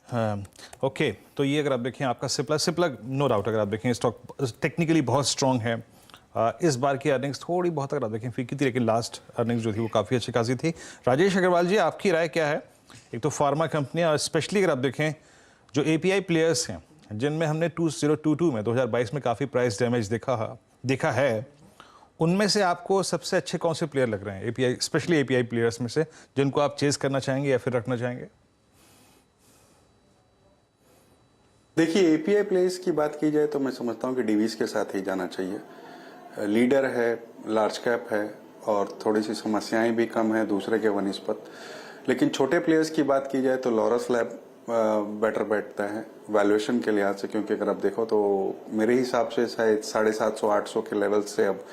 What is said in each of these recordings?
हाँ, ओके, तो ये अगर आप देखें आपका सिप्ला सिप्ला नो डाउट अगर आप देखें स्टॉक टेक्निकली बहुत स्ट्रॉन्ग है। इस बार की अर्निंग्स थोड़ी बहुत अगर आप देखें फीकी थी, लेकिन लास्ट अर्निंग्स जो थी वो काफ़ी अच्छी खासी थी। राजेश अग्रवाल जी, आपकी राय क्या है? एक तो फार्मा कंपनियां और स्पेशली अगर आप देखें जो एपीआई प्लेयर्स हैं, जिनमें हमने 2022 में 2022 में काफ़ी प्राइस डैमेज देखा है, उनमें से आपको सबसे अच्छे कौन से प्लेयर लग रहे हैं एपीआई, स्पेशली एपीआई प्लेयर्स में से, जिनको आप चेज करना चाहेंगे या फिर रखना चाहेंगे? देखिए, एपीआई प्लेस की बात की जाए तो मैं समझता हूँ कि डीवीज के साथ ही जाना चाहिए। लीडर है, लार्ज कैप है और थोड़ी सी समस्याएं भी कम है दूसरे के वनिस्पत। लेकिन छोटे प्लेयर्स की बात की जाए तो लॉरस लैब बेटर बैठता है वैल्यूएशन के लिहाज से, क्योंकि अगर आप देखो तो मेरे हिसाब से शायद 750-800 के लेवल से अब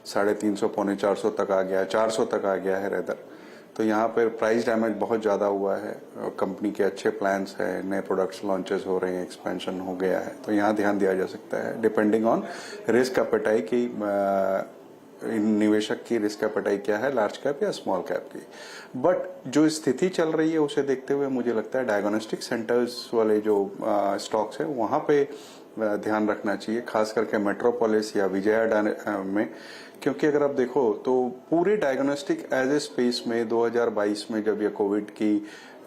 350 पौने 400 तक आ गया है, 400 तक आ गया है रेदर। तो यहाँ पर प्राइस डैमेज बहुत ज़्यादा हुआ है। कंपनी के अच्छे प्लान्स हैं, नए प्रोडक्ट्स लॉन्चेस हो रहे हैं, एक्सपेंशन हो गया है, तो यहाँ ध्यान दिया जा सकता है डिपेंडिंग ऑन रिस्क एपेटाइट की निवेशक की रिस्क एपेटाइट क्या है, लार्ज कैप या स्मॉल कैप की। बट जो स्थिति चल रही है उसे देखते हुए मुझे लगता है डायग्नोस्टिक सेंटर्स वाले जो स्टॉक्स है वहाँ पे ध्यान रखना चाहिए, खास करके मेट्रोपोलिस या विजया में। क्योंकि अगर आप देखो तो पूरे डायग्नोस्टिक एज ए स्पेस में 2022 में जब ये कोविड की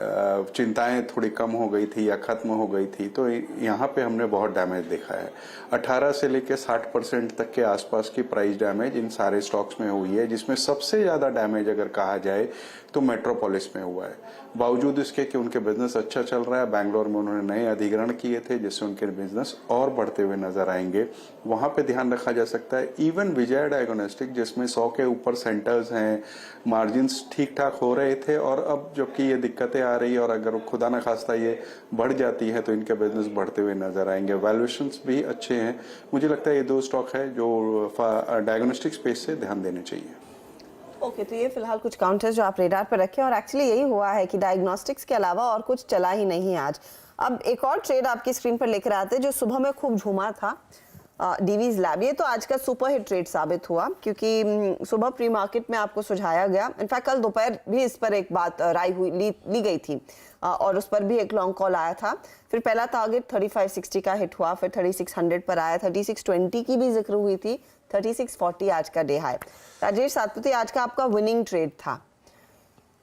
चिंताएं थोड़ी कम हो गई थी या खत्म हो गई थी, तो यहाँ पे हमने बहुत डैमेज देखा है। 18 से लेकर 60% तक के आसपास की प्राइस डैमेज इन सारे स्टॉक्स में हुई है, जिसमें सबसे ज्यादा डैमेज अगर कहा जाए तो मेट्रोपोलिस में हुआ है। बावजूद इसके कि उनके बिजनेस अच्छा चल रहा है, बैंगलोर में उन्होंने नए अधिग्रहण किए थे जिससे उनके बिजनेस और बढ़ते हुए नजर आएंगे, वहां पे ध्यान रखा जा सकता है। इवन विजया डायग्नोस्टिक जिसमें 100 के ऊपर सेंटर्स हैं, मार्जिन्स ठीक ठाक हो रहे थे, और अब जबकि ये दिक्कतें आ रही है और अगर खुदा न खास्ता ये बढ़ जाती है तो इनके बिजनेस बढ़ते हुए नजर आएंगे। वैल्यूएशंस भी अच्छे हैं। मुझे लगता है ये दो स्टॉक है जो डायग्नोस्टिक स्पेस से ध्यान देने चाहिए। ओके, तो ये फिलहाल कुछ काउंटर्स जो आप रेडार पर रखें, और एक्चुअली यही हुआ है कि डायग्नोस्टिक्स के अलावा और कुछ चला ही नहीं आज। अब एक और ट्रेड आपकी स्क्रीन पर लेकर आते हैं जो सुबह में खूब झूमा था, डीवीज लैब। ये तो आज का सुपर हिट ट्रेड साबित हुआ, क्योंकि सुबह प्री मार्केट में आपको सुझाया गया, इनफैक्ट कल दोपहर भी इस पर एक बात राय हुई ली गई थी, और उस पर भी एक लॉन्ग कॉल आया था। फिर पहला टारगेट 3560 का हिट हुआ, फिर 3600 पर आया, 3620 की भी जिक्र हुई थी, 3640 आज का डे हाई। राजेश सातपुते, आज का आपका विनिंग ट्रेड था।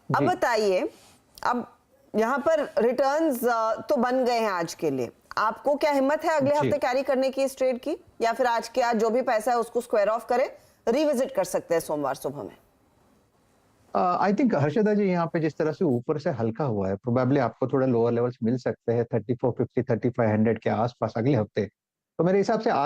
अब बताइए, अब यहाँ पर रिटर्न्स तो बन गए हैं आज के लिए, आपको क्या हिम्मत है अगले हफ्ते कैरी करने की इस ट्रेड की, या फिर आज के आज जो भी पैसा है उसको स्क्वायर ऑफ करे, रिविजिट कर सकते हैं सोमवार सुबह में? आई थिंक हर्षदा जी, यहाँ पे जिस तरह से ऊपर से हल्का हुआ है, प्रोबेबली आपको थोड़ा लोअर लेवल्स मिल सकते हैं 3450 3500 के आसपास अगले हफ्ते। तो मेरे हिसाब से